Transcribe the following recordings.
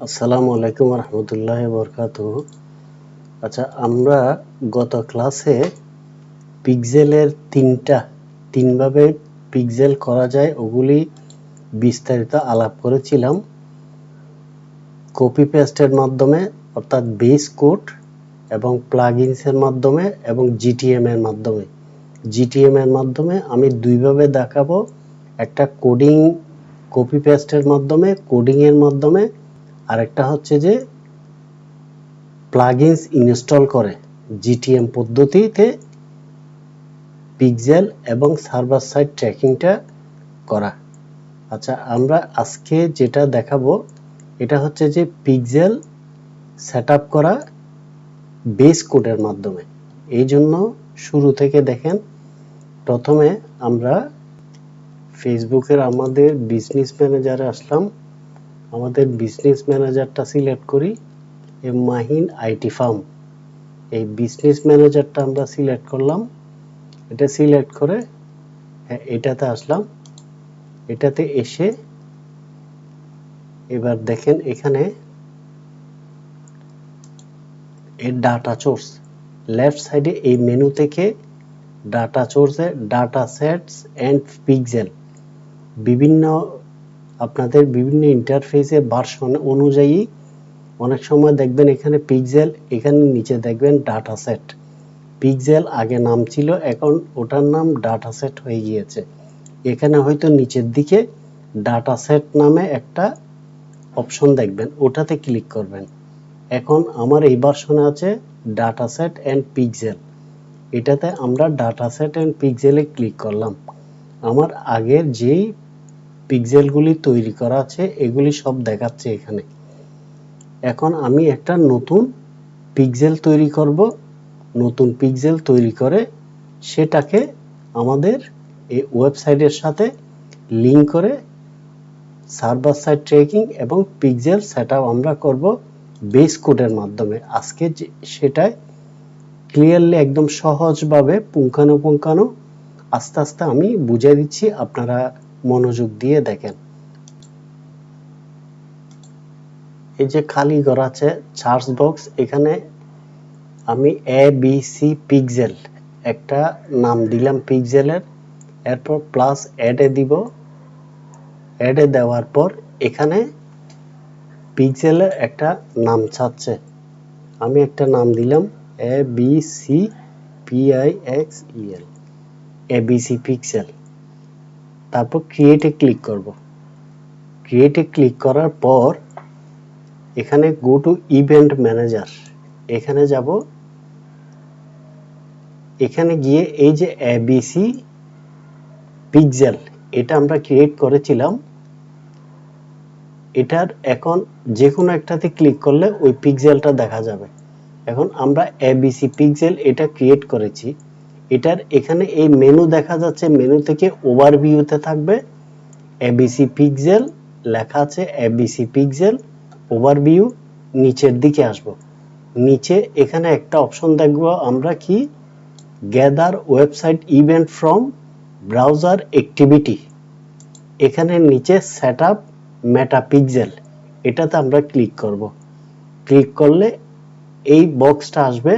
আসসালামু আলাইকুম রহমতুল্লাহি বরকাতুহু। আচ্ছা, আমরা গত ক্লাসে পিক্সেলের তিনভাবে পিক্সেল করা যায় ওগুলি বিস্তারিত আলাপ করেছিলাম। কপি পেস্টের মাধ্যমে অর্থাৎ বেস কোড এবং প্লাগইনসের মাধ্যমে এবং জিটিএম এর মাধ্যমে। জিটিএম এর মাধ্যমে আমি দুইভাবে দেখাবো, একটা কোডিং কপি পেস্টের মাধ্যমে, কোডিং এর মাধ্যমে, আরেকটা হচ্ছে যে প্লাগইনস ইনস্টল করে জিটিএম পদ্ধতিতে পিক্সেল এবং সার্ভার সাইড ট্র্যাকিংটা করা। আচ্ছা, আমরা আজকে যেটা দেখাবো এটা হচ্ছে যে পিক্সেল সেটআপ করা বেস কোডের মাধ্যমে। এই জন্য শুরু থেকে দেখেন, প্রথমে আমরা ফেসবুকের আমাদের বিজনেস ম্যানেজারে আসলাম। আমাদের বিজনেস ম্যানেজারটা সিলেক্ট করি, মাহিন আইটি ফার্ম। এই বিজনেস ম্যানেজারটা আমরা সিলেক্ট করলাম। এটা সিলেক্ট করে এটাতে আসলাম। এটাতে এসে এবার দেখেন এখানে এর ডাটা সোর্স লেফট সাইডে এই মেনু থেকে ডাটা সোর্সে ডাটা সেটস এন্ড পিক্সেল আপনাদের বিভিন্ন ইন্টারফেসে ভার্সন অনুযায়ী অনেক সময় দেখবেন এখানে পিক্সেল, এখানে নিচে দেখবেন ডাটা সেট। পিক্সেল আগে নাম ছিল, এখন ওটার নাম ডাটা সেট হয়ে গিয়েছে। এখানে হয়তো নিচের দিকে ডাটা সেট নামে একটা অপশন দেখবেন, ওটাতে ক্লিক করবেন। এখন আমার এই ভার্সনে আছে ডাটা সেট এন্ড পিক্সেল। এটাতে আমরা ডাটা সেট এন্ড পিক্সেলে ক্লিক করলাম। আমার আগের যেই পিক্সেলগুলি তৈরি করা আছে এগুলি সব দেখাচ্ছে এখানে। এখন আমি একটা নতুন পিক্সেল তৈরি করব। নতুন পিক্সেল তৈরি করে সেটাকে আমাদের এই ওয়েবসাইটের সাথে লিংক করে সার্ভার সাইড ট্র্যাকিং এবং পিক্সেল সেটআপ আমরা করব বেস কোডের মাধ্যমে। আজকে সেটাই ক্লিয়ারলি একদম সহজভাবে পুঙ্খানুপুঙ্খানু আস্তে আস্তে আমি বুঝিয়ে দিচ্ছি, আপনারা মনোযোগ দিয়ে দেখেন। এই যে খালি ঘর আছে সার্চ বক্স, এখানে আমি ABC পিক্সেল একটা নাম দিলাম পিক্সেলের, এরপর প্লাস অ্যাডে দিব। অ্যাডে দেওয়ার পর এখানে পিক্সেলের একটা নাম চাচ্ছে, আমি একটা নাম দিলাম ABCPIXEL, ABC পিক্সেল। তারপর ক্রিয়েটে ক্লিক করব। ক্রিয়েটে ক্লিক করার পর এখানে গো টু ইভেন্ট ম্যানেজার, এখানে যাব। এখানে গিয়ে এই যে ABC পিক্সেল এটা আমরা ক্রিয়েট করেছিলাম, এটার এখন যে কোনো একটাতে ক্লিক করলে ওই পিক্সেলটা দেখা যাবে। এখন আমরা ABC পিক্সেল এটা ক্রিয়েট করেছি, এটার এখানে এই মেনু দেখা যাচ্ছে, মেনু থেকে ওভারভিউতে থাকবে ABC পিক্সেল লেখা আছে, ABC পিক্সেল ওভারভিউ। নিচের দিকে আসব, নিচে এখানে একটা অপশন দেখব আমরা কি, gather website event from browser activity. এখানে নিচে সেটআপ মেটা পিক্সেল, এটাতে আমরা ক্লিক করব। ক্লিক করলে এই বক্সটা আসবে।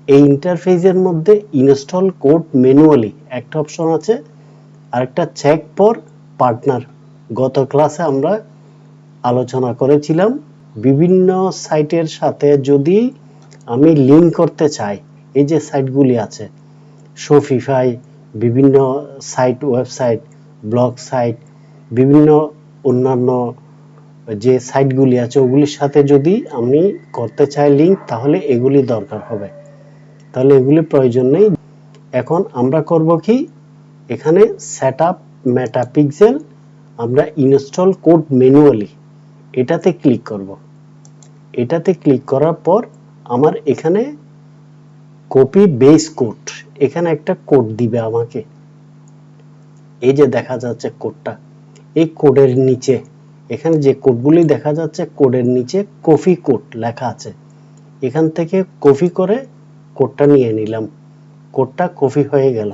এই ইন্টারফেসের মধ্যে ইনস্টল কোড ম্যানুয়ালি একটা অপশন আছে, আরেকটা চেক ফর পার্টনার। গত ক্লাসে আমরা আলোচনা করেছিলাম বিভিন্ন সাইটের সাথে যদি আমি লিংক করতে চাই, এই যে সাইটগুলি আছে শপিফাই, বিভিন্ন সাইট, ওয়েবসাইট, ব্লগ সাইট, বিভিন্ন অন্যান্য যে সাইটগুলি আছে ওগুলির সাথে যদি আমি করতে চাই লিংক, তাহলে এগুলি দরকার হবে, তাহলে এগুলি প্রয়োজন নেই। এখন আমরা করব কি, এখানে সেটআপ মেটা পিক্সেল আমরা ইনস্টল কোড ম্যানুয়ালি এটাতে ক্লিক করব। এটাতে ক্লিক করার পর আমার এখানে কপি বেস কোড, এখানে একটা কোড দিবে আমাকে। এই যে দেখা যাচ্ছে কোডটা, এই কোডের নিচে এখানে যে কোডগুলি দেখা যাচ্ছে কোডের নিচে কপি কোড লেখা আছে, এখান থেকে কপি করে কোডটা নিয়ে নিলাম। কোডটা কপি হয়ে গেল।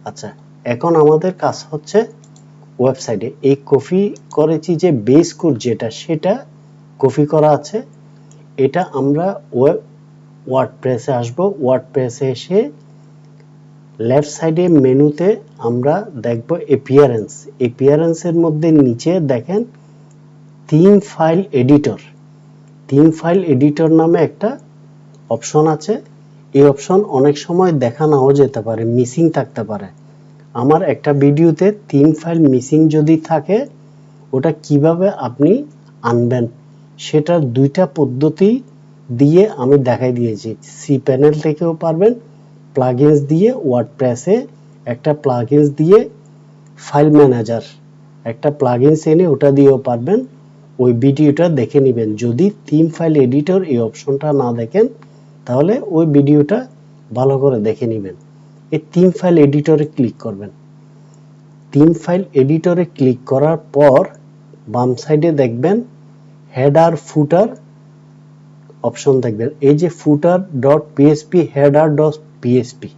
আচ্ছা, এখন আমাদের কাজ হচ্ছে ওয়েবসাইটে এই কপি করেছি যে বেস কোড যেটা, সেটা কপি করা আছে। এটা আমরা ওয়ার্ডপ্রেসে আসব। ওয়ার্ডপ্রেসে এসে লেফট সাইডে মেনুতে আমরা দেখব অ্যাপিয়ারেন্স। অ্যাপিয়ারেন্সের মধ্যে নিচে দেখেন theme file editor. Theme file editor নামে একটা অপশন আছে। এই অপশন অনেক সময় দেখা নাও যেতে পারে, মিসিং থাকতে পারে। আমার একটা ভিডিওতে থিম ফাইল মিসিং যদি থাকে, ওটা কিভাবে আপনি আনবেন সেটার দুইটা পদ্ধতি দিয়ে আমি দেখাই দিয়েছি। সি প্যানেল থেকেও পারবেন, প্লাগইনস দিয়ে ওয়ার্ডপ্রেসে একটা প্লাগইনস দিয়ে ফাইল ম্যানেজার একটা প্লাগইনস এনে ওটা দিয়েও পারবেন। ওই ভিডিওটা দেখে নেবেন। যদি থিম ফাইল এডিটর এই অপশনটা না দেখেন তাহলে ওই ভিডিওটা ভালো করে দেখে নেবেন। এই থিম ফাইল এডিটরে ক্লিক করবেন। থিম ফাইল এডিটরে ক্লিক করার পর বাম সাইডে দেখবেন হেডার ফুটার অপশন দেখবেন। এই যে footer dot PSP, header dot PSP,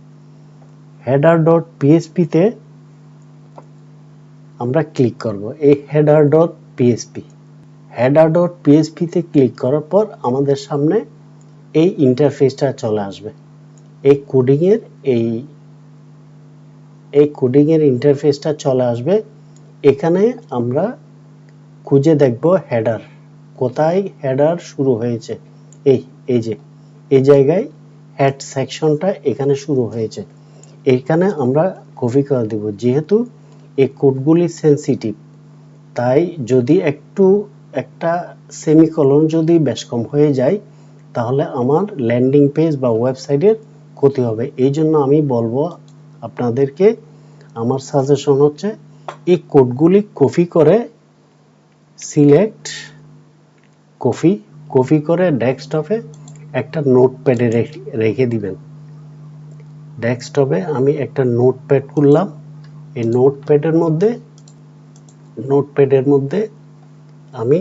header dot PSP তে আমরা ক্লিক করব। এই header dot PSP, header dot PSP তে ক্লিক করার পর আমাদের সামনে এই ইন্টারফেসটা চলে আসবে। এই কোডিং এর ইন্টারফেসটা চলে আসবে। এখানে আমরা খুঁজে দেখব হেডার, কোথায় হেডার শুরু হয়েছে। এই যে এই জায়গায় হেড সেকশনটা এখানে শুরু হয়েছে। এখানে আমরা কপি করে দেব। যেহেতু এই কোডগুলি সেনসিটিভ, তাই যদি একটা সেমিকোলন যদি বেশ কম হয়ে যায় তাহলে আমার ল্যান্ডিং পেজ বা ওয়েবসাইটের ক্ষতি হবে। এই জন্য আমি বলবো আপনাদেরকে, আমার সাজেশন হচ্ছে এই কোডগুলি কপি করে সিলেক্ট কপি করে ডেস্কটপে একটা নোটপ্যাডে রেখে দিবেন। ডেস্কটপে আমি একটা নোটপ্যাড খুললাম। এই নোটপ্যাডের মধ্যে আমি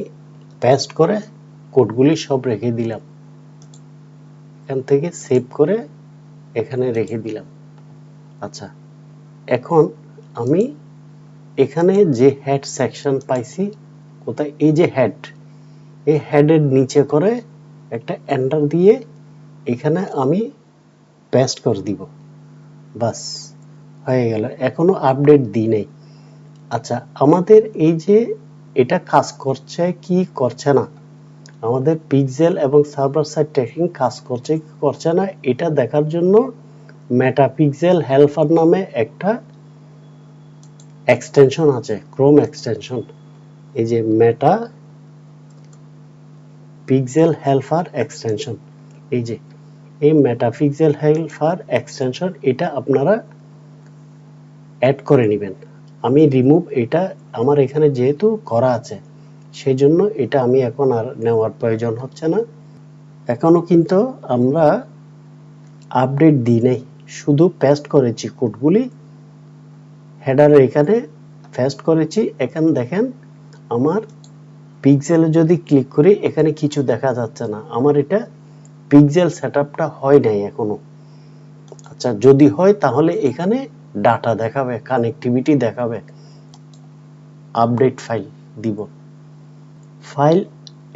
পেস্ট করে কোডগুলি সব রেখে দিলাম। এখান থেকে সেভ করে এখানে রেখে দিলাম। আচ্ছা, এখন আমি এখানে যে হেড সেকশন পাইছি, কোথায়, এই যে হেড, এই হেডের নিচে করে একটা এন্টার দিয়ে এখানে আমি পেস্ট করে দিব। বাস হয়ে গেল। এখনো আপডেট দিই নাই। আচ্ছা, আমাদের এই যে এটা কাজ করছে কি করছে না, আমাদের পিক্সেল এবং সার্ভার সাইড ট্র্যাকিং কাজ করছে কি করছে না এটা দেখার জন্য মেটাপিক্সেল হেল্পার নামে একটা এক্সটেনশন আছে, ক্রোম এক্সটেনশন। এই যে মেটা পিক্সেল হেল্পার এক্সটেনশন, এই যে এই মেটাপিক্সেল হেল্পার এক্সটেনশন, এটা আপনারা অ্যাড করে নেবেন। আমি রিমুভ এটা আমার এখানে যেহেতু করা আছে সেই জন্য এটা আমি এখন আর নেওয়ার প্রয়োজন হচ্ছে না। এখনো কিন্তু আমরা আপডেট দিই নাই, শুধু পেস্ট করেছি কোডগুলি হেডারে এখানে পেস্ট করেছি। এখানে দেখেন আমার পিক্সেলে যদি ক্লিক করি এখানে কিছু দেখা যাচ্ছে না। আমার এটা পিক্সেল সেটআপটা হয় নাই এখনো। আচ্ছা, যদি হয় তাহলে এখানে ডাটা দেখাবে, কানেক্টিভিটি দেখাবে, আপডেট ফাইল দিব, ফাইল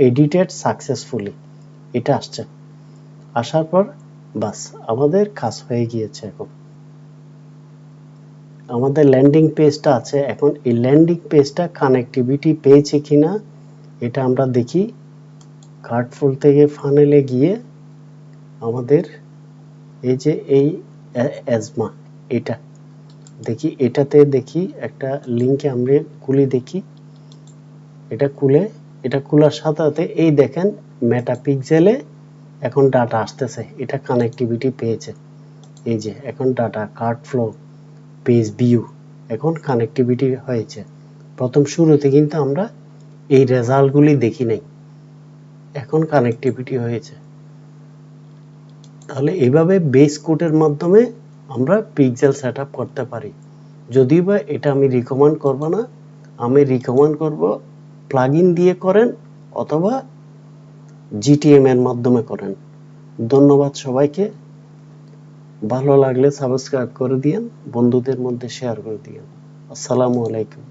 এডিটেড সাকসেসফুলি, এটা আসছে। আসার পর বাস আমাদের কাজ হয়ে গিয়েছে। এখন আমাদের ল্যান্ডিং পেজটা আছে। এখন এই ল্যান্ডিং পেজটা কানেক্টিভিটি পেয়েছে কিনা এটা আমরা দেখি। কার্টফুল থেকে ফানেলে গিয়ে আমাদের এই যে এই এজমা, এটা দেখি, এটাতে দেখি একটা লিঙ্কে আমরা খুলে দেখি। এটা খোলার সাথে সাথে এই দেখেন মেটাপিক্সেলে এখন ডাটা আসতেছে, এটা কানেক্টিভিটি পেয়েছে। এই যে এখন data cart flow page view এখন কানেক্টিভিটি হয়েছে। প্রথম শুরুতে কিন্তু আমরা এই রেজাল্টগুলি দেখি নাই, এখন কানেক্টিভিটি হয়েছে। তাহলে এইভাবে বেস কোডের মাধ্যমে আমরা পিক্সেল সেটআপ করতে পারি। যদিও বা এটা আমি রিকমেন্ড করব না, আমি রিকমেন্ড করব প্লাগইন দিয়ে করেন অথবা জিটিএম এর মাধ্যমে করেন। ধন্যবাদ সবাইকে। ভালো লাগলে সাবস্ক্রাইব করে দিয়েন, বন্ধুদের মধ্যে শেয়ার করে দিয়েন। আসসালামু আলাইকুম।